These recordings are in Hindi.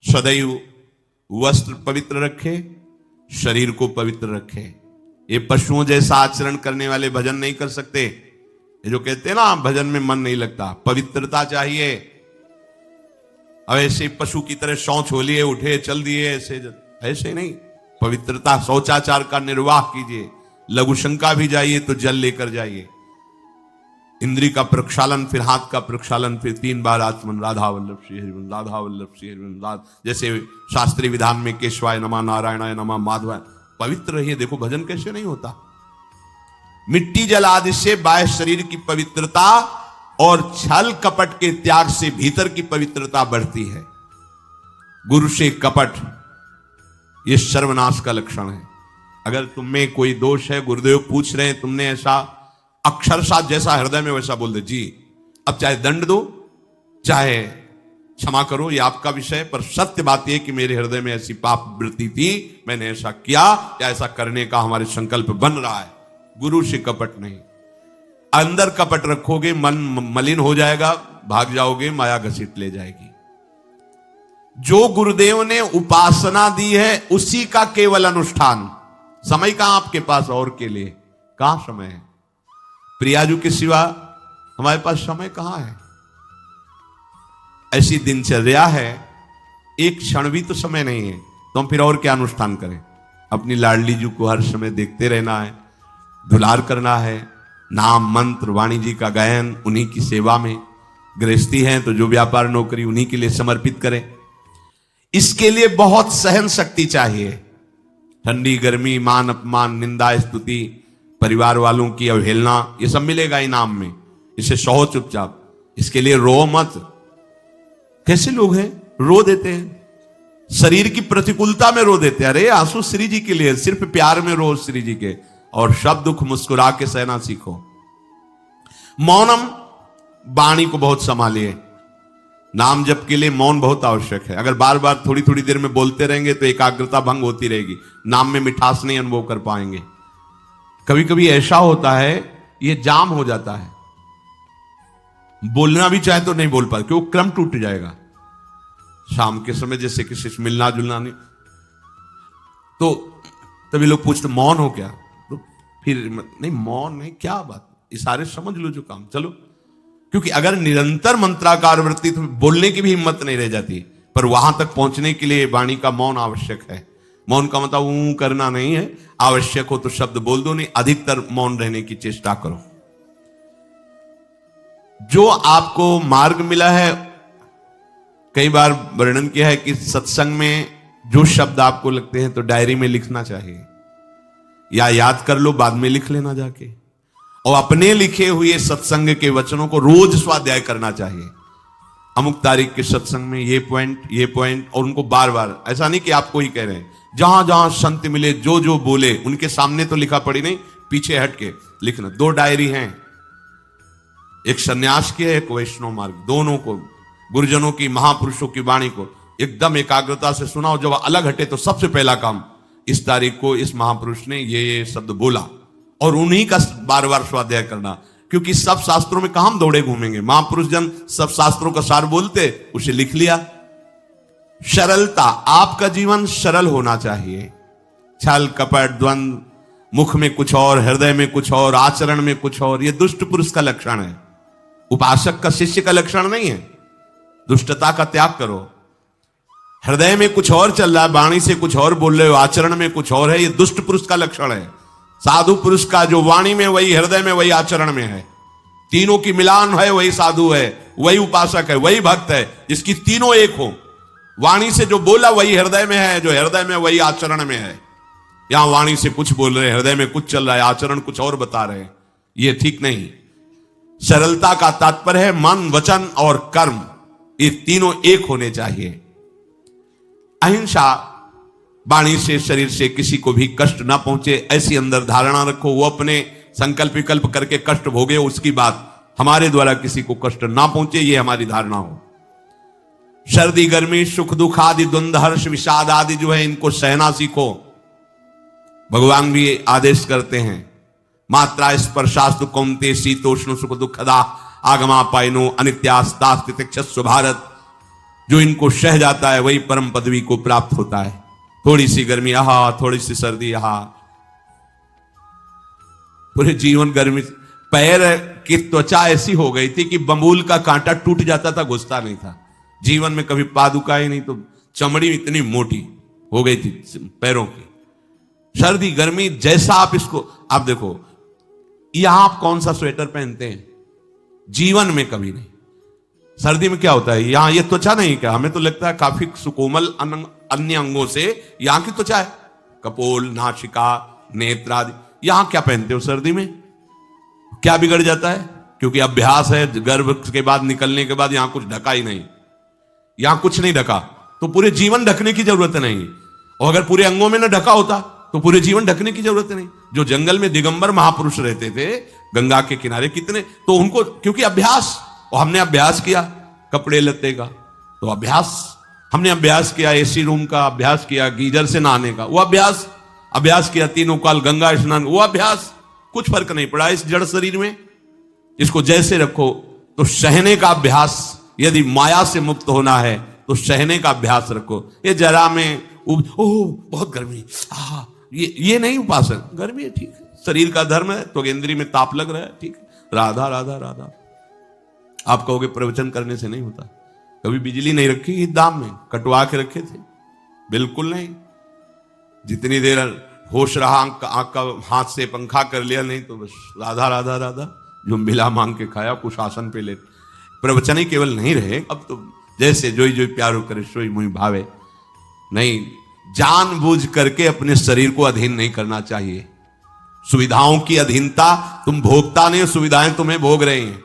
सदैव वस्त्र पवित्र रखे, शरीर को पवित्र रखे। ये पशुओं जैसा आचरण करने वाले भजन नहीं कर सकते। ये जो कहते हैं ना भजन में मन नहीं लगता, पवित्रता चाहिए। अब ऐसे पशु की तरह शौच हो लिए, उठे चल दिए, ऐसे नहीं। पवित्रता, शौचाचार का निर्वाह कीजिए। लघु शंका भी जाइए तो जल लेकर जाइए। इंद्री का प्रक्षालन, फिर हाथ का प्रक्षालन, फिर 3 बार आचमन, राधा वल्लभ श्री हरिवंश, राधा वल्लभ श्री हरिवंश, जैसे शास्त्रीय विधान में केशवाय नमः, नारायणाय नमः, माधवाय। पवित्र रहिए। देखो भजन कैसे नहीं होता। मिट्टी जल आदि से बाह्य शरीर की पवित्रता और छल कपट के त्याग से भीतर की पवित्रता बढ़ती है। गुरु से कपट, यह सर्वनाश का लक्षण है। अगर तुम में कोई दोष है, गुरुदेव पूछ रहे हैं, तुमने ऐसा अक्षरशः जैसा हृदय में वैसा बोल दे जी, अब चाहे दंड दो चाहे क्षमा करो, ये आपका विषय, पर सत्य बात यह कि मेरे हृदय में ऐसी पाप वृत्ति थी, मैंने ऐसा किया या ऐसा करने का हमारे संकल्प बन रहा है। गुरु से कपट नहीं। अंदर कपट रखोगे, मन मलिन हो जाएगा, भाग जाओगे, माया घसीट ले जाएगी। जो गुरुदेव ने उपासना दी है उसी का केवल अनुष्ठान। समय कहां आपके पास और के लिए? कहां समय है? प्रियाजू के सिवा हमारे पास समय कहां है? ऐसी दिनचर्या है, एक क्षण भी तो समय नहीं है, तो हम फिर और क्या अनुष्ठान करें? अपनी लाडली जी को हर समय देखते रहना है, दुलार करना है, नाम मंत्र वाणी जी का गायन, उन्हीं की सेवा में। गृहस्थी हैं तो जो व्यापार नौकरी उन्हीं के लिए समर्पित करें। इसके लिए बहुत सहन शक्ति चाहिए। ठंडी गर्मी, मान अपमान, निंदा स्तुति, परिवार वालों की अवहेलना, ये सब मिलेगा इनाम में। इसे सहो चुपचाप, इसके लिए रो मत। कैसे लोग हैं, रो देते हैं, शरीर की प्रतिकूलता में रो देते हैं। अरे आंसू श्री जी के लिए, सिर्फ प्यार में रो श्री जी के, और सब दुख मुस्कुरा के सहना सीखो। मौनम, वाणी को बहुत संभालिए। नाम जप के लिए मौन बहुत आवश्यक है। अगर बार बार थोड़ी थोड़ी देर में बोलते रहेंगे तो एकाग्रता भंग होती रहेगी, नाम में मिठास नहीं अनुभव कर पाएंगे। कभी कभी ऐसा होता है, ये जाम हो जाता है, बोलना भी चाहे तो नहीं बोल पाते, क्यों? क्रम टूट जाएगा। शाम के समय जैसे किसी से मिलना जुलना नहीं, तो तभी लोग पूछते मौन हो क्या? तो फिर नहीं, मौन नहीं, क्या बात, इशारे समझ लो जो काम, चलो। क्योंकि अगर निरंतर मंत्राकार वृत्ति तो बोलने की भी हिम्मत नहीं रह जाती, पर वहां तक पहुंचने के लिए वाणी का मौन आवश्यक है। मौन का मतलब ऊं करना नहीं है, आवश्यक हो तो शब्द बोल दो, नहीं अधिकतर मौन रहने की चेष्टा करो। जो आपको मार्ग मिला है, कई बार वर्णन किया है कि सत्संग में जो शब्द आपको लगते हैं तो डायरी में लिखना चाहिए, या याद कर लो, बाद में लिख लेना जाके। और अपने लिखे हुए सत्संग के वचनों को रोज स्वाध्याय करना चाहिए। अमुक तारीख के सत्संग में ये पॉइंट, और उनको बार बार, ऐसा नहीं कि आपको ही कह रहे हैं, जहां जहां संत मिले जो जो बोले उनके सामने तो लिखा पड़ी नहीं, पीछे हट के लिखना। 2 डायरी हैं, एक सन्यास की है, एक वैष्णव मार्ग, दोनों को, गुरुजनों की, महापुरुषों की वाणी को एकदम एकाग्रता से सुनाओ। जब अलग हटे तो सबसे पहला काम, इस तारीख को इस महापुरुष ने ये शब्द बोला, और उन्हीं का बार बार स्वाध्याय करना। क्योंकि सब शास्त्रों में कहां हम दौड़े घूमेंगे, महापुरुष जन सब शास्त्रों का सार बोलते, उसे लिख लिया। सरलता, आपका जीवन सरल होना चाहिए। छल कपट द्वंद, मुख में कुछ और, हृदय में कुछ और, आचरण में कुछ और, यह दुष्ट पुरुष का लक्षण है, उपासक का, शिष्य का लक्षण नहीं है। दुष्टता का त्याग करो। हृदय में कुछ और चल रहा है, वाणी से कुछ और बोल रहे हो, आचरण में कुछ और है, यह दुष्ट पुरुष का लक्षण है। साधु पुरुष का जो वाणी में वही, हृदय में वही, आचरण में है, तीनों की मिलान है, वही साधु है, वही उपासक है, वही भक्त है, जिसकी तीनों एक हो। वाणी से जो बोला वही हृदय में है, जो हृदय में वही आचरण में है। यहां वाणी से कुछ बोल रहे हैं, हृदय में कुछ चल रहा है, आचरण कुछ और बता रहे हैं, यह ठीक नहीं। सरलता का तात्पर्य है मन, वचन और कर्म, ये तीनों एक होने चाहिए। अहिंसा, वाणी से, शरीर से किसी को भी कष्ट ना पहुंचे, ऐसी अंदर धारणा रखो। वो अपने संकल्प विकल्प करके कष्ट भोगे, उसकी बात, हमारे द्वारा किसी को कष्ट ना पहुंचे, ये हमारी धारणा हो। सर्दी गर्मी, सुख दुख आदि, द्वंद हर्ष विषाद आदि जो है, इनको सहना सीखो। भगवान भी आदेश करते हैं, मात्रा स्पर्शास्तु कौन्तेय शीतोष्ण सुख दुखदा आगमा पायनो अनित्यास्तास्ति तितिक्षस्व भारत। जो इनको सह जाता है वही परम पदवी को प्राप्त होता है। थोड़ी सी गर्मी आहा, थोड़ी सी सर्दी आहा, पूरे जीवन गर्मी। पैर की त्वचा ऐसी हो गई थी कि बबूल का कांटा टूट जाता था, घुसता नहीं था। जीवन में कभी पादुका ही नहीं, तो चमड़ी इतनी मोटी हो गई थी पैरों की। सर्दी गर्मी जैसा आप इसको, आप देखो यहां आप कौन सा स्वेटर पहनते हैं, जीवन में कभी नहीं। सर्दी में क्या होता है, यहां ये त्वचा नहीं, क्या हमें तो लगता है काफी सुकोमल अन्य अंगों से यहां की त्वचा है, कपोल, नासिका, नेत्र आदि। यहां क्या पहनते हो सर्दी में, क्या बिगड़ जाता है? क्योंकि अभ्यास है, गर्भ के बाद निकलने के बाद यहां कुछ ढका ही नहीं, यहां कुछ नहीं ढका, तो पूरे जीवन ढकने की जरूरत नहीं। और अगर पूरे अंगों में न ढका होता तो पूरे जीवन ढकने की जरूरत नहीं। जो जंगल में दिगंबर महापुरुष रहते थे गंगा के किनारे, कितने, तो उनको क्योंकि अभ्यास, और हमने अभ्यास किया कपड़े लत्ते का, तो अभ्यास, हमने अभ्यास किया एसी रूम का, अभ्यास किया गीजर से नहाने का, वो अभ्यास किया तीनों काल गंगा स्नान, वो अभ्यास, कुछ फर्क नहीं पड़ा इस जड़ शरीर में। इसको जैसे रखो। तो सहने का अभ्यास, यदि माया से मुक्त होना है तो सहने का अभ्यास रखो। ये जरा में ओह बहुत गर्मी, ये नहीं उपासक, गर्मी है ठीक है, शरीर का धर्म है, तो इंद्री में ताप लग रहा है ठीक है, राधा राधा राधा। आप कहोगे प्रवचन करने से नहीं होता। कभी बिजली नहीं रखी दाम में, कटवा के रखे थे? बिल्कुल नहीं। जितनी देर होश रहा आंख का हाथ से पंखा कर लिया, नहीं तो बस राधा राधा राधा, जो मिला मांग के खाया, कुछ आसन पे ले। प्रवचन ही केवल नहीं रहे, अब तो जैसे जोई जोई प्यारो करे सोई मुई भावे। नहीं, जानबूझ करके अपने शरीर को अधीन नहीं करना चाहिए। सुविधाओं की अधीनता, तुम भोगता नहीं, सुविधाएं तुम्हें भोग रही हैं।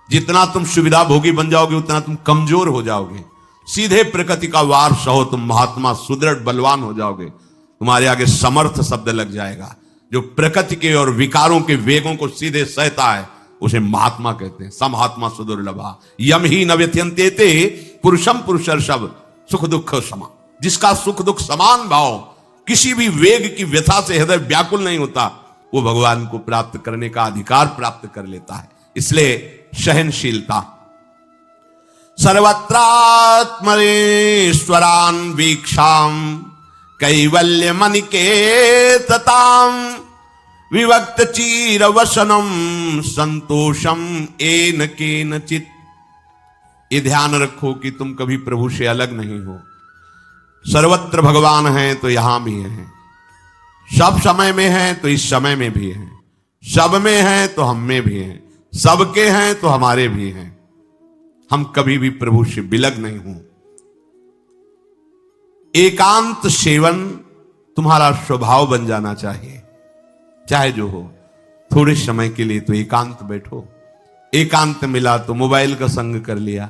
जितना तुम सुविधा भोगी बन जाओगे उतना तुम कमजोर हो जाओगे। सीधे प्रकृति का वार सहो, तुम महात्मा सुदृढ़ बलवान हो जाओगे। तुम्हारे आगे समर्थ शब्द लग जाएगा। जो प्रकृति के और विकारों के वेगों को सीधे सहता है उसे महात्मा कहते हैं। समहात्मा सुदुर्लभा यम ही न व्यथयन्ते ते पुरुषम पुरुषर्षभ सुख दुख समा। जिसका सुख दुख समान भाव, किसी भी वेग की व्यथा से हृदय व्याकुल नहीं होता, वो भगवान को प्राप्त करने का अधिकार प्राप्त कर लेता है। इसलिए सहनशीलता। सर्वत्रात्मरेश्वरान वीक्षाम कैवल्य मनिकेतताम विवक्त चीर वसनम संतोषम एन केनचित। ये ध्यान रखो कि तुम कभी प्रभु से अलग नहीं हो। सर्वत्र भगवान हैं तो यहां भी हैं, सब समय में हैं तो इस समय में भी हैं, सब में हैं तो हम में भी हैं, सबके हैं तो हमारे भी हैं। हम कभी भी प्रभु से बिलग नहीं हूं। एकांत सेवन तुम्हारा स्वभाव बन जाना चाहिए। चाहे जो हो, थोड़े समय के लिए तो एकांत बैठो। एकांत मिला तो मोबाइल का संग कर लिया,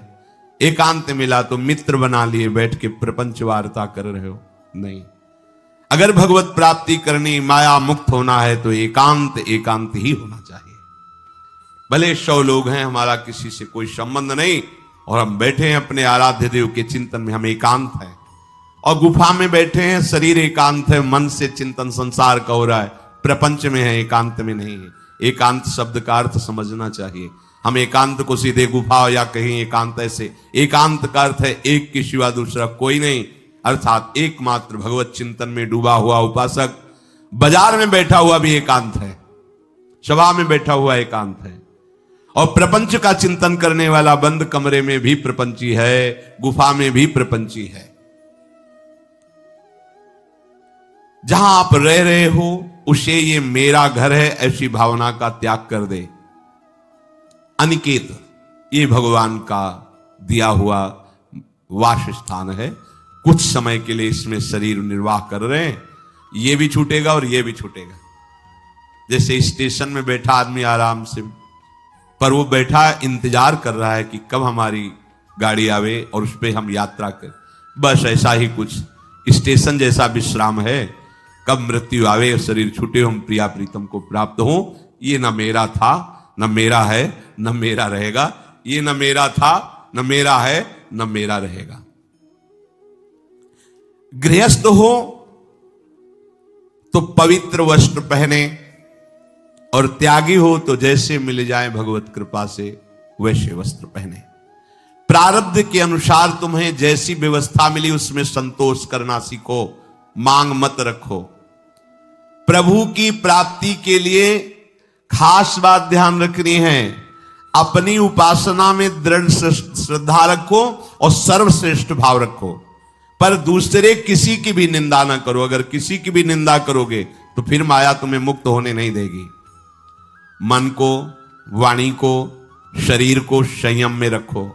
एकांत मिला तो मित्र बना लिए, बैठ के प्रपंच वार्ता कर रहे हो। नहीं, अगर भगवत प्राप्ति करनी, माया मुक्त होना है तो एकांत एकांत ही होना चाहिए। भले 100 लोग हैं, हमारा किसी से कोई संबंध नहीं, और हम बैठे हैं अपने आराध्य देव के चिंतन में, हम एकांत हैं। और गुफा में बैठे हैं, शरीर एकांत है, मन से चिंतन संसार का हो रहा है, प्रपंच में है, एकांत में नहीं है। एकांत शब्द का अर्थ समझना चाहिए। हम एकांत को सीधे गुफा या कहीं एकांत, ऐसे एकांत का अर्थ है एक के सिवा दूसरा कोई नहीं, अर्थात एकमात्र भगवत चिंतन में डूबा हुआ उपासक। बाजार में बैठा हुआ भी एकांत है, सभा में बैठा हुआ एकांत है, और प्रपंच का चिंतन करने वाला बंद कमरे में भी प्रपंची है, गुफा में भी प्रपंची है। जहां आप रह रहे हो उसे ये मेरा घर है ऐसी भावना का त्याग कर दे। अनिकेत ये भगवान का दिया हुआ वास स्थान है। कुछ समय के लिए इसमें शरीर निर्वाह कर रहे हैं, ये भी छूटेगा और ये भी छूटेगा। जैसे स्टेशन में बैठा आदमी आराम से, पर वो बैठा इंतजार कर रहा है कि कब हमारी गाड़ी आवे और उस पर हम यात्रा करें। बस ऐसा ही कुछ स्टेशन जैसा विश्राम है। कब मृत्यु आवे और शरीर छूटे, हम प्रिया प्रीतम को प्राप्त हो। ये न मेरा था, न मेरा है, न मेरा रहेगा। ये न मेरा था, न मेरा है, न मेरा रहेगा। गृहस्थ हो तो पवित्र वस्त्र पहने, और त्यागी हो तो जैसे मिल जाए भगवत कृपा से वैसे वस्त्र पहने। प्रारब्ध के अनुसार तुम्हें जैसी व्यवस्था मिली उसमें संतोष करना सीखो, मांग मत रखो। प्रभु की प्राप्ति के लिए खास बात ध्यान रखनी है, अपनी उपासना में दृढ़ श्रद्धा रखो और सर्वश्रेष्ठ भाव रखो, पर दूसरे किसी की भी निंदा ना करो। अगर किसी की भी निंदा करोगे तो फिर माया तुम्हें मुक्त होने नहीं देगी। मन को, वाणी को, शरीर को संयम में रखो,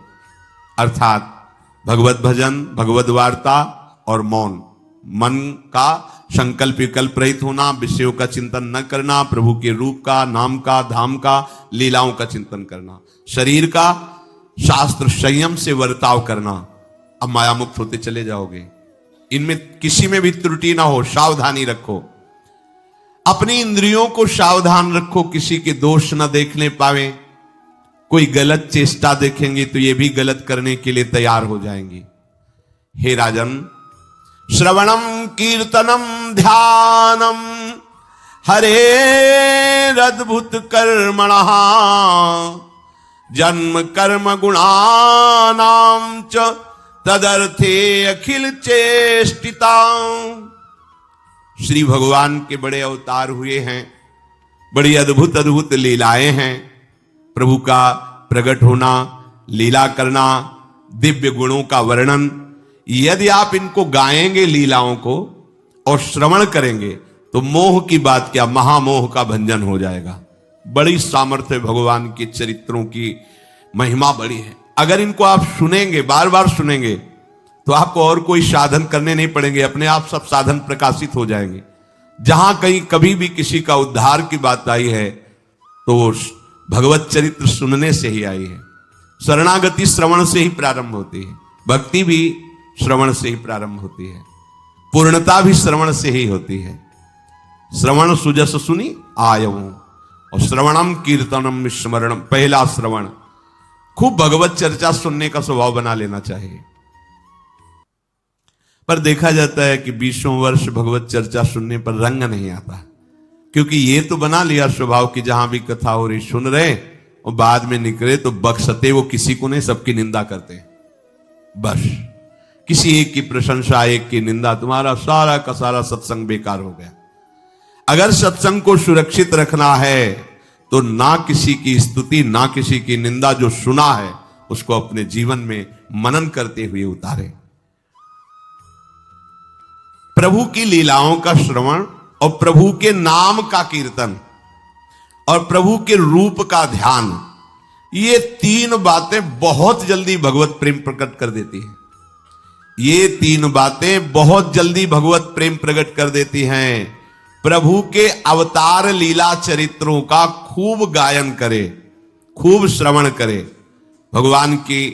अर्थात भगवत भजन, भगवत वार्ता और मौन। मन का संकल्प विकल्प रहित होना, विषयों का चिंतन न करना, प्रभु के रूप का, नाम का, धाम का, लीलाओं का चिंतन करना। शरीर का शास्त्र संयम से वर्ताव करना। अब माया मुक्त होते चले जाओगे। इनमें किसी में भी त्रुटि ना हो, सावधानी रखो। अपनी इंद्रियों को सावधान रखो, किसी के दोष न देखने पावे। कोई गलत चेष्टा देखेंगे तो ये भी गलत करने के लिए तैयार हो जाएंगी। हे राजन, श्रवणम कीर्तनम ध्यानम हरेरद्भुत कर्मणः जन्म कर्म गुणानां च तदर्थे अखिल चेष्टिता। श्री भगवान के बड़े अवतार हुए हैं, बड़ी अद्भुत अद्भुत लीलाएं हैं। प्रभु का प्रकट होना, लीला करना, दिव्य गुणों का वर्णन। यदि आप इनको गाएंगे लीलाओं को और श्रवण करेंगे तो मोह की बात क्या, महामोह का भंजन हो जाएगा। बड़ी सामर्थ्य भगवान के चरित्रों की, महिमा बड़ी है। अगर इनको आप सुनेंगे, बार बार सुनेंगे, तो आपको और कोई साधन करने नहीं पड़ेंगे, अपने आप सब साधन प्रकाशित हो जाएंगे। जहां कहीं कभी भी किसी का उद्धार की बात आई है तो वो भगवत चरित्र सुनने से ही आई है। शरणागति श्रवण से ही प्रारंभ होती है, भक्ति भी श्रवण से ही प्रारंभ होती है, पूर्णता भी श्रवण से ही होती है। श्रवण सुजस सुनी आयऊ, और श्रवणम कीर्तनम स्मरणम। पहला श्रवण, खूब भगवत चर्चा सुनने का स्वभाव बना लेना चाहिए। पर देखा जाता है कि 20 वर्ष भगवत चर्चा सुनने पर रंग नहीं आता, क्योंकि ये तो बना लिया स्वभाव कि जहां भी कथा हो रही सुन रहे और बाद में निकले तो बख्शते वो किसी को नहीं, सबकी निंदा करते हैं। बस किसी एक की प्रशंसा, एक की निंदा, तुम्हारा सारा का सारा सत्संग बेकार हो गया। अगर सत्संग को सुरक्षित रखना है तो ना किसी की स्तुति, ना किसी की निंदा, जो सुना है उसको अपने जीवन में मनन करते हुए उतारे। प्रभु की लीलाओं का श्रवण और प्रभु के नाम का कीर्तन और प्रभु के रूप का ध्यान, ये तीन बातें बहुत जल्दी भगवत प्रेम प्रकट कर देती हैं। ये तीन बातें बहुत जल्दी भगवत प्रेम प्रकट कर देती हैं। प्रभु के अवतार लीला चरित्रों का खूब गायन करे, खूब श्रवण करे। भगवान की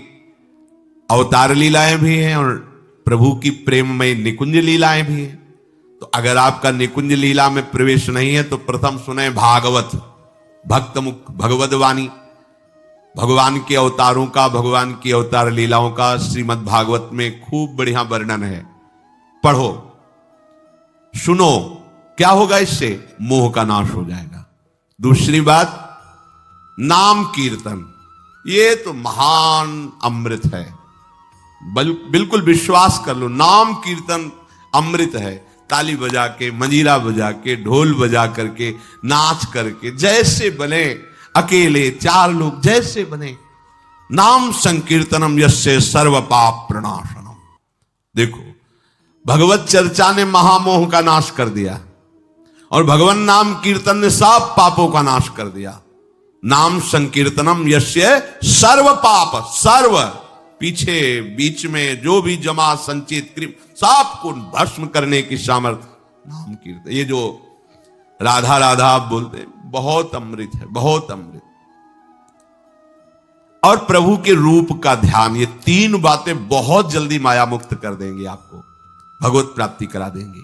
अवतार लीलाएं भी हैं और प्रभु की प्रेममय निकुंज लीलाएं भी हैं। तो अगर आपका निकुंज लीला में प्रवेश नहीं है तो प्रथम सुने भागवत, भक्त मुख भगवत वाणी। भगवान के अवतारों का, भगवान की अवतार लीलाओं का श्रीमद् भागवत में खूब बढ़िया वर्णन है। पढ़ो, सुनो, क्या होगा इससे? मोह का नाश हो जाएगा। दूसरी बात, नाम कीर्तन, ये तो महान अमृत है। बिल्कुल विश्वास कर लो, नाम कीर्तन अमृत है। ताली बजा के, मंजीरा बजा के, ढोल बजा करके, नाच करके, जैसे बने, अकेले, चार लोग, जैसे बने, नाम संकीर्तनम यस्य सर्व पाप प्रणाशनम। देखो, भगवत चर्चा ने महामोह का नाश कर दिया और भगवान नाम कीर्तन ने सब पापों का नाश कर दिया। नाम संकीर्तनम यस्य सर्व पाप, सर्व, पीछे बीच में जो भी जमा संचित कृम, सब को भस्म करने की सामर्थ्य नाम कीर्तन। ये जो राधा राधा आप बोलते हैं, बहुत अमृत है, बहुत अमृत। और प्रभु के रूप का ध्यान, ये तीन बातें बहुत जल्दी माया मुक्त कर देंगे, आपको भगवत प्राप्ति करा देंगे।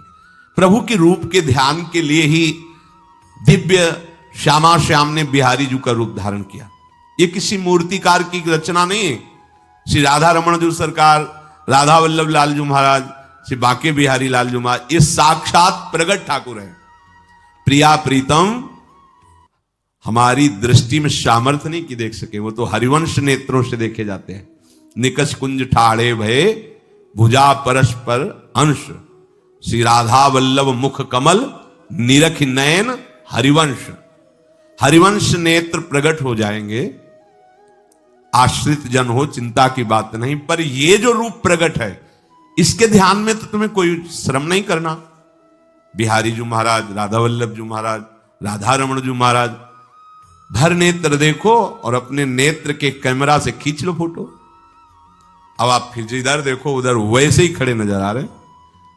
प्रभु के रूप के ध्यान के लिए ही दिव्य श्यामा श्याम ने बिहारी जी का रूप धारण किया। ये किसी मूर्तिकार की रचना नहीं है। श्री राधा रमण जी सरकार, राधा वल्लभ लाल जी महाराज, श्री बांके बिहारी लाल जी महाराज, ये साक्षात प्रगट ठाकुर हैं। प्रिया प्रीतम हमारी दृष्टि में सामर्थ्य नहीं कि देख सके, वो तो हरिवंश नेत्रों से देखे जाते हैं। निकष कुंज ठाड़े भये भुजा परस्पर अंश। श्री राधा वल्लभ मुख कमल निरख नयन हरिवंश। हरिवंश नेत्र प्रकट हो जाएंगे, आश्रित जन हो चिंता की बात नहीं, पर ये जो रूप प्रकट है इसके ध्यान में तो तुम्हें कोई श्रम नहीं करना। बिहारी जी महाराज, राधा वल्लभ जी महाराज, राधा रमण जी महाराज, भर नेत्र देखो और अपने नेत्र के कैमरा से खींच लो फोटो। अब आप फिर इधर देखो उधर वैसे ही खड़े नजर आ रहे,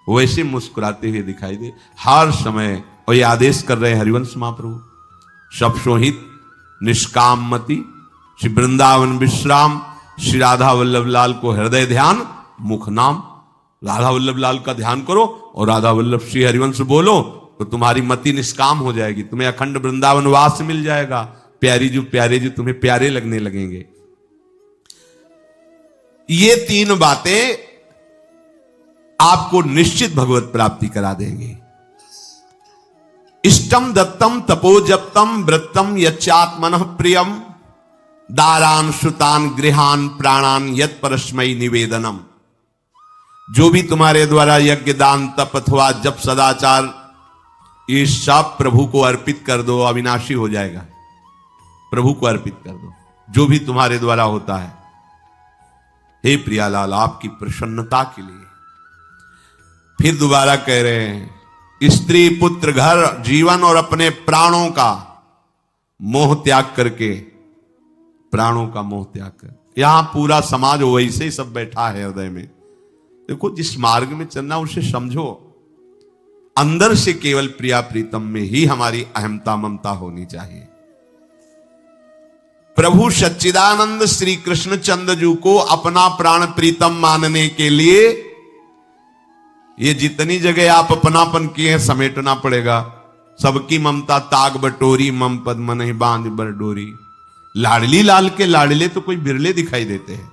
वैसे मुस्कुराते हुए दिखाई दे हर समय। और ये आदेश कर रहे हैं हरिवंश महाप्रभु, सब सोहित निष्काम मति श्री वृंदावन विश्राम। श्री राधा वल्लभ लाल को हृदय ध्यान मुख नाम। राधा वल्लभ लाल का ध्यान करो और राधा वल्लभ श्री हरिवंश बोलो तो तुम्हारी मति निष्काम हो जाएगी, तुम्हें अखंड वृंदावन वास मिल जाएगा। प्यारे जी तुम्हें प्यारे लगने लगेंगे। ये तीन बातें आपको निश्चित भगवत प्राप्ति करा देंगे। इष्टम दत्तम तपोजप्तम व्रतम यच्चात्मनः प्रियम दारान श्रुतान गृहान प्राणान यत् परस्मै निवेदनम। जो भी तुम्हारे द्वारा यज्ञ दान तप अथवा जप सदाचार ये सब प्रभु को अर्पित कर दो, अविनाशी हो जाएगा। प्रभु को अर्पित कर दो जो भी तुम्हारे द्वारा होता है। हे प्रियालाल, आपकी प्रसन्नता के लिए। फिर दोबारा कह रहे हैं, स्त्री पुत्र घर जीवन और अपने प्राणों का मोह त्याग करके, प्राणों का मोह त्याग कर। यहां पूरा समाज वैसे ही सब बैठा है हृदय में। देखो, जिस मार्ग में चलना उसे समझो। अंदर से केवल प्रिया प्रीतम में ही हमारी अहमता ममता होनी चाहिए। प्रभु सच्चिदानंद श्री कृष्ण चंद्र जी को अपना प्राण प्रीतम मानने के लिए ये जितनी जगह आप अपनापन किए हैं समेटना पड़ेगा। सबकी ममता ताग बटोरी, मम पद मन ही बांध बरडोरी। लाडली लाल के लाडले तो कोई बिरले दिखाई देते हैं,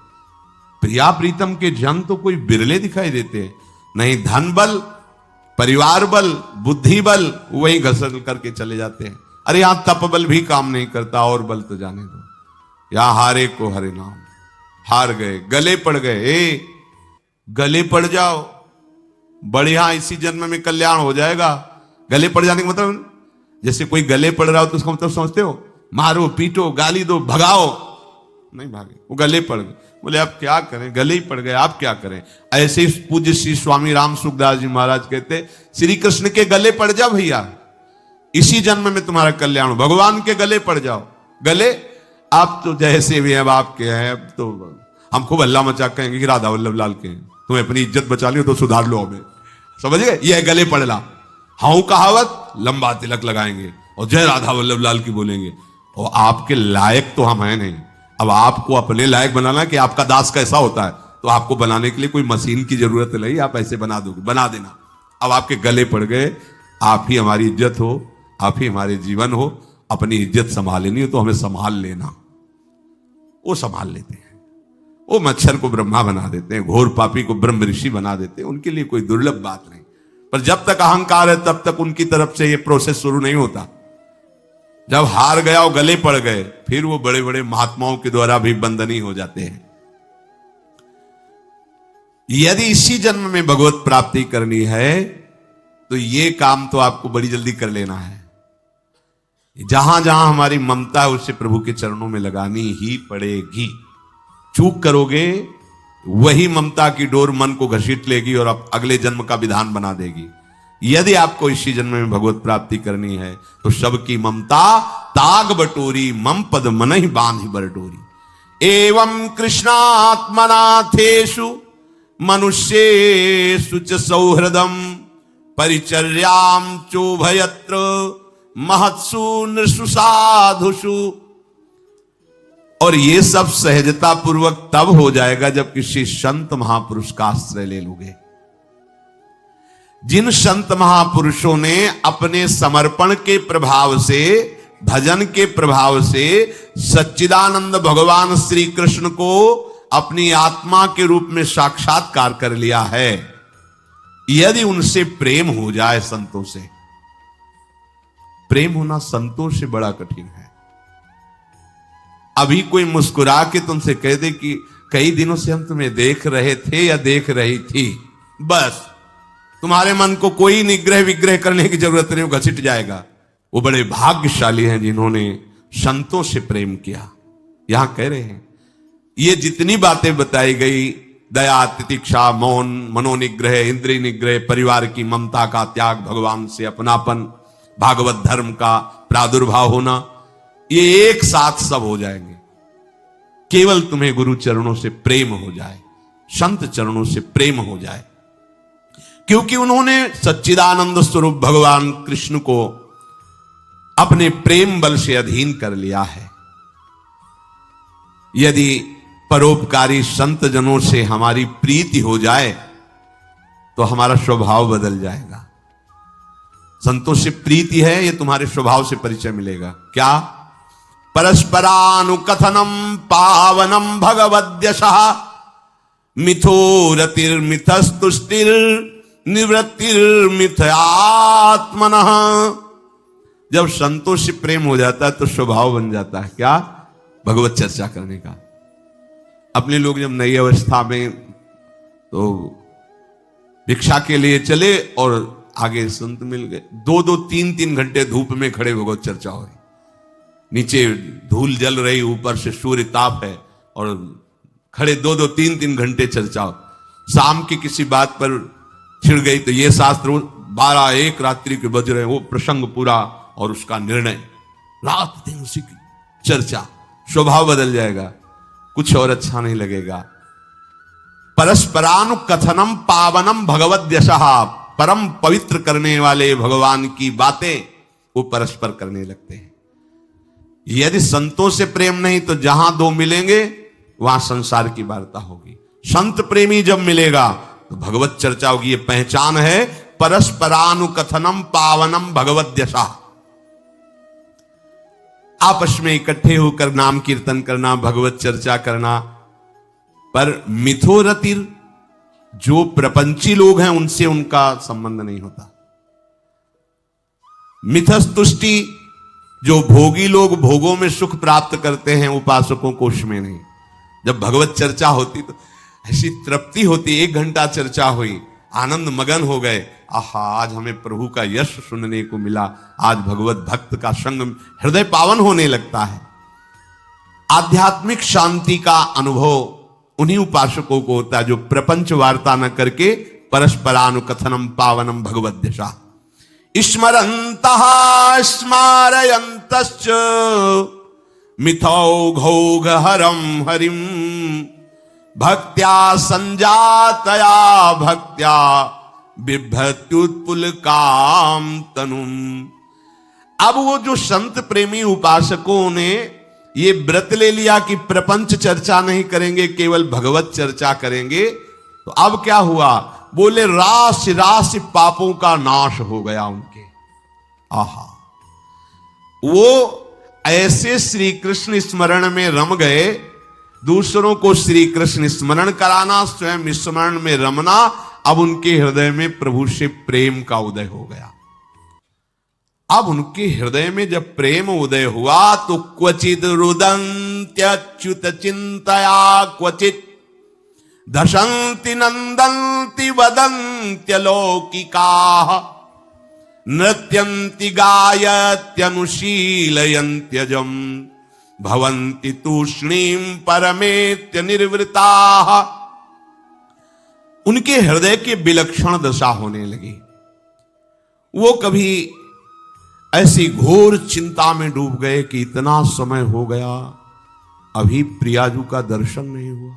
प्रिया प्रीतम के जन तो कोई बिरले दिखाई देते हैं। नहीं धन बल, परिवार बल, बुद्धि बल वही घसल करके चले जाते हैं। अरे यहां तप बल भी काम नहीं करता, और बल तो जाने दो। यहां हारे को हरे नाम, हार गए, गले पड़ गए। गले पड़ जाओ, बढ़िया इसी जन्म में कल्याण हो जाएगा। गले पड़ जाने का मतलब, जैसे कोई गले पड़ रहा हो तो उसका मतलब समझते हो, मारो पीटो गाली दो भगाओ, नहीं भागे, वो गले पड़ गए। बोले आप क्या करें, गले ही पड़ गए, आप क्या करें। ऐसे ही पूज्य श्री स्वामी राम सुखदास जी महाराज कहते, श्री कृष्ण के गले पड़ जाओ भैया, इसी जन्म में तुम्हारा कल्याण। भगवान के गले पड़ जाओ। गले आप तो जैसे भी अब आपके हैं, अब तो हम खूब अल्लाह मचा कहेंगे कि राधा वल्लभ लाल के हैं, तुम्हें अपनी इज्जत बचा लियो तो सुधार लो हमें, समझ गए। ये गले पड़ला, हाउ कहावत, लंबा तिलक लगाएंगे और जय राधा वल्लभ लाल की बोलेंगे। और आपके लायक तो हम हैं नहीं। अब आपको अपने लायक बनाना कि आपका दास कैसा होता है, तो आपको बनाने के लिए कोई मशीन की जरूरत नहीं, आप ऐसे बना दोगे, बना देना। अब आपके गले पड़ गए, आप ही हमारी इज्जत हो, आप ही हमारे जीवन हो। अपनी इज्जत संभालनी हो तो हमें संभाल लेना। वो संभाल लेते हैं। वो मच्छर को ब्रह्मा बना देते हैं, घोर पापी को ब्रह्म ऋषि बना देते हैं, उनके लिए कोई दुर्लभ बात नहीं। पर जब तक अहंकार है तब तक उनकी तरफ से ये प्रोसेस शुरू नहीं होता। जब हार गया और गले पड़ गए, फिर वो बड़े बड़े महात्माओं के द्वारा भी बंदनी हो जाते हैं। यदि इसी जन्म में भगवत प्राप्ति करनी है तो ये काम तो आपको बड़ी जल्दी कर लेना है। जहां जहां हमारी ममता है उसे प्रभु के चरणों में लगानी ही पड़ेगी। चूक करोगे, वही ममता की डोर मन को घसीट लेगी और अब अगले जन्म का विधान बना देगी। यदि आपको इसी जन्म में भगवत प्राप्ति करनी है तो सबकी ममता ताग बटोरी, मम पद मन ही बांध बरडोरी। एवं कृष्णात्मनाथेषु मनुष्येषु च सौहृदम परिचर्याम चोभयत्र महत्सु नृषु साधुषु। और ये सब सहजता पूर्वक तब हो जाएगा जब किसी संत महापुरुष का आश्रय ले लोगे। जिन संत महापुरुषों ने अपने समर्पण के प्रभाव से, भजन के प्रभाव से सच्चिदानंद भगवान श्री कृष्ण को अपनी आत्मा के रूप में साक्षात्कार कर लिया है, यदि उनसे प्रेम हो जाए, संतों से प्रेम होना संतों से बड़ा कठिन है। अभी कोई मुस्कुरा के तुमसे कह दे कि कई दिनों से हम तुम्हें देख रहे थे या देख रही थी, बस तुम्हारे मन को कोई निग्रह विग्रह करने की जरूरत नहीं, वो घसीट जाएगा। वो बड़े भाग्यशाली हैं जिन्होंने संतों से प्रेम किया। यहां कह रहे हैं ये जितनी बातें बताई गई, दया, तितिक्षा, मौन, मनोनिग्रह, इंद्रिय निग्रह, परिवार की ममता का त्याग, भगवान से अपनापन, भागवत धर्म का प्रादुर्भाव होना, ये एक साथ सब हो जाएंगे। केवल तुम्हें गुरु चरणों से प्रेम हो जाए, संत चरणों से प्रेम हो जाए, क्योंकि उन्होंने सच्चिदानंद स्वरूप भगवान कृष्ण को अपने प्रेम बल से अधीन कर लिया है। यदि परोपकारी संत जनों से हमारी प्रीति हो जाए तो हमारा स्वभाव बदल जाएगा। संतों से प्रीति है, ये तुम्हारे स्वभाव से परिचय मिलेगा। क्या? परस्परानुकथनम पावनम भगवद्यशः मिथो रतिर्मिथस्तुष्टिर निवृत्तिर्मिथयात्मनः। जब संतों से प्रेम हो जाता है तो स्वभाव बन जाता है क्या? भगवत चर्चा करने का। अपने लोग जब नई अवस्था में तो भिक्षा के लिए चले और आगे संत मिल गए, 2-2, 3-3 घंटे धूप में खड़े भगवत चर्चा हो रही, नीचे धूल जल रही, ऊपर से सूर्य ताप है और खड़े 2-2, 3-3 घंटे चर्चा हो। शाम की किसी बात पर छिड़ गई तो ये शास्त्र, 12-1 रात्रि के बज रहे, वो प्रसंग पूरा और उसका निर्णय, रात दिन उसी की चर्चा। स्वभाव बदल जाएगा, कुछ और अच्छा नहीं लगेगा। परस्परानुकथनम पावनम भगवद्यशः, परम पवित्र करने वाले भगवान की बातें वो परस्पर करने लगते हैं। यदि संतों से प्रेम नहीं तो जहां दो मिलेंगे वहां संसार की वार्ता होगी। संत प्रेमी जब मिलेगा तो भगवत चर्चा होगी। ये पहचान है परस्परानुकथनम पावनम भगवद्यशः। आपस में इकट्ठे होकर नाम कीर्तन करना, भगवत चर्चा करना। पर मिथोरतिर, जो प्रपंची लोग हैं उनसे उनका संबंध नहीं होता। मिथस्तुष्टि, जो भोगी लोग भोगों में सुख प्राप्त करते हैं, उपासकों को उसमें नहीं। जब भगवत चर्चा होती तो ऐसी तृप्ति होती, 1 घंटा चर्चा हुई, आनंद मगन हो गए, आहा आज हमें प्रभु का यश सुनने को मिला, आज भगवत भक्त का संग, हृदय पावन होने लगता है। आध्यात्मिक शांति का अनुभव उन्हीं उपासकों को होता है जो प्रपंच वार्ता न करके परस्परानुकथनम पावनम भगवद्यशः स्मरन्तः स्मारयन्तश्च मिथौघौघहरं हरिं भक्त्या संजातया भक्त्या बिभ्रत्युत्पुलकाम तनुम। अब वो जो संत प्रेमी उपासकों ने ये व्रत ले लिया कि प्रपंच चर्चा नहीं करेंगे, केवल भगवत चर्चा करेंगे, तो अब क्या हुआ? बोले राशि राशि पापों का नाश हो गया उनके। आहा, वो ऐसे श्री कृष्ण स्मरण में रम गए, दूसरों को श्री कृष्ण स्मरण कराना, स्वयं स्मरण में रमना। अब उनके हृदय में प्रभु से प्रेम का उदय हो गया। अब उनके हृदय में जब प्रेम उदय हुआ तो क्वचित रुदन्त्यच्युत चिंतया क्वचित दशंति नंदन्ति वदन्त्यलौकिकाः नृत्यन्ति गायत्यनुशीलयन्त्यजम् भवन्ति तूष्णीं परमेत्य निर्वृताः। उनके हृदय की विलक्षण दशा होने लगी। वो कभी ऐसी घोर चिंता में डूब गए कि इतना समय हो गया, अभी प्रियाजू का दर्शन नहीं हुआ,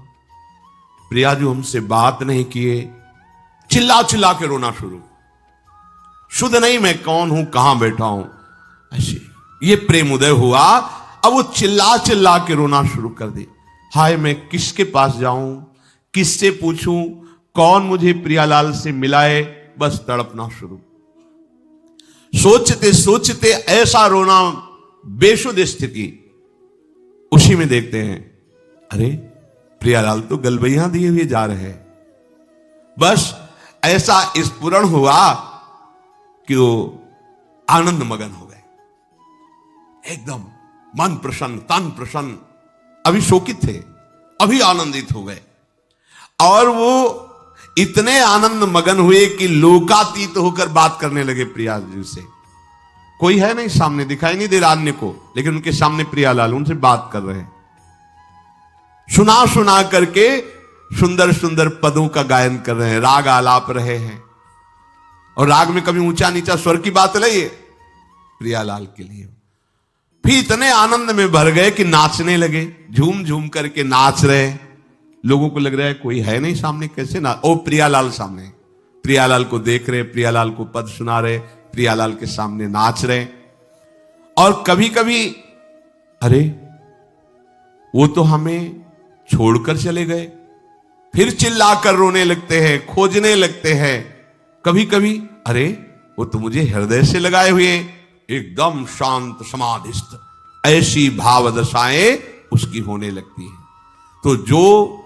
प्रियाजू हमसे बात नहीं किए। चिल्ला चिल्ला के रोना शुरू, शुद्ध नहीं मैं कौन हूं, कहां बैठा हूं, ऐसे ये प्रेम उदय हुआ। अब वो चिल्ला चिल्ला के रोना शुरू कर दे। हाय मैं किसके पास जाऊं, किससे पूछूं, कौन मुझे प्रियालाल से मिलाए, बस तड़पना शुरू। सोचते सोचते ऐसा रोना, बेशुद्ध स्थिति। उसी में देखते हैं अरे प्रियालाल तो गलबैया दिए हुए जा रहे हैं। बस ऐसा स्फुरण हुआ कि वो आनंद मगन हो गए, एकदम मन प्रसन्न, तन प्रसन्न। अभी शोकित थे अभी आनंदित हो गए और वो इतने आनंद मगन हुए कि लोकातीत होकर बात करने लगे प्रियालाल जी से। कोई है नहीं सामने, दिखाई नहीं दे रहा अन्य को, लेकिन उनके सामने प्रियालाल उनसे बात कर रहे हैं। सुना सुना करके सुंदर सुंदर पदों का गायन कर रहे हैं, राग आलाप रहे हैं। और राग में कभी ऊंचा नीचा स्वर की बात नहीं है प्रियालाल के लिए। फिर इतने आनंद में भर गए कि नाचने लगे, झूम झूम करके नाच रहे। लोगों को लग रहा है कोई है नहीं सामने, कैसे ना, ओ प्रियालाल सामने। प्रियालाल को देख रहे, प्रियालाल को पद सुना रहे, प्रियालाल के सामने नाच रहे। और कभी कभी अरे वो तो हमें छोड़कर चले गए, फिर चिल्लाकर रोने लगते हैं, खोजने लगते हैं। कभी कभी अरे वो तो मुझे हृदय से लगाए हुए, एकदम शांत समाधिस्थ, ऐसी भाव दशाएं उसकी होने लगती है। तो जो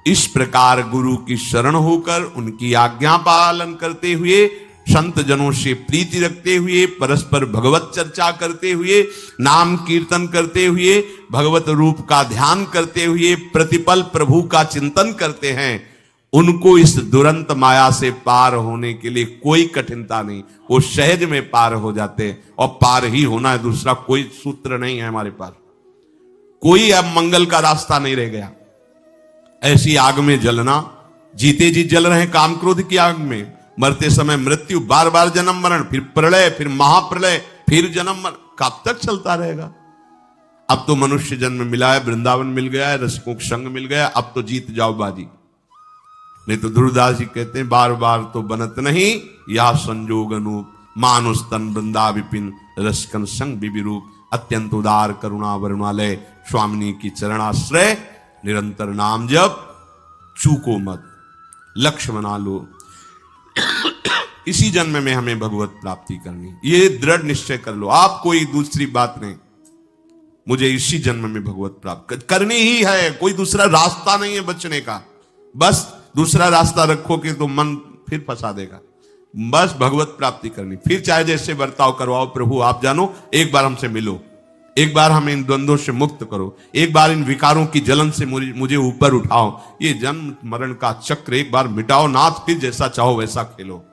इस प्रकार गुरु की शरण होकर उनकी आज्ञा पालन करते हुए, संत जनों से प्रीति रखते हुए, परस्पर भगवत चर्चा करते हुए, नाम कीर्तन करते हुए, भगवत रूप का ध्यान करते हुए, प्रतिपल प्रभु का चिंतन करते हैं, उनको इस दुरंत माया से पार होने के लिए कोई कठिनता नहीं, वो सहज में पार हो जाते हैं। और पार ही होना है, दूसरा कोई सूत्र नहीं है हमारे पास, कोई अब मंगल का रास्ता नहीं रह गया। ऐसी आग में जलना, जीते जी जल रहे काम क्रोध की आग में, मरते समय मृत्यु, बार बार जन्म मरण, फिर प्रलय, फिर महाप्रलय, फिर जन्म मरण, कब तक चलता रहेगा। अब तो मनुष्य जन्म मिला है, वृंदावन मिल गया है, रसिकों का संग मिल गया, अब तो जीत जाओ बाजी। नहीं तो ध्रुवदास जी कहते हैं बार बार तो बनत नहीं, या संजोग अनूप, मानुष तन वृंदा विपिन, रसकन संग विरूप, अत्यंत उदार करुणा वरुणालय, स्वामिनी की चरणाश्रय, निरंतर नाम जप, चूको मत, लक्ष्य बना लो। इसी जन्म में हमें भगवत प्राप्ति करनी, ये दृढ़ निश्चय कर लो आप, कोई दूसरी बात नहीं। मुझे इसी जन्म में भगवत प्राप्त करनी ही है, कोई दूसरा रास्ता नहीं है बचने का। बस दूसरा रास्ता रखोगे तो मन फिर फंसा देगा। बस भगवत प्राप्ति करनी, फिर चाहे जैसे बर्ताव करवाओ, प्रभु आप जानो, एक बार हमसे मिलो, एक बार हमें इन द्वंद्वों से मुक्त करो, एक बार इन विकारों की जलन से मुझे ऊपर उठाओ, ये जन्म मरण का चक्र एक बार मिटाओ नाथ, फिर जैसा चाहो वैसा खेलो।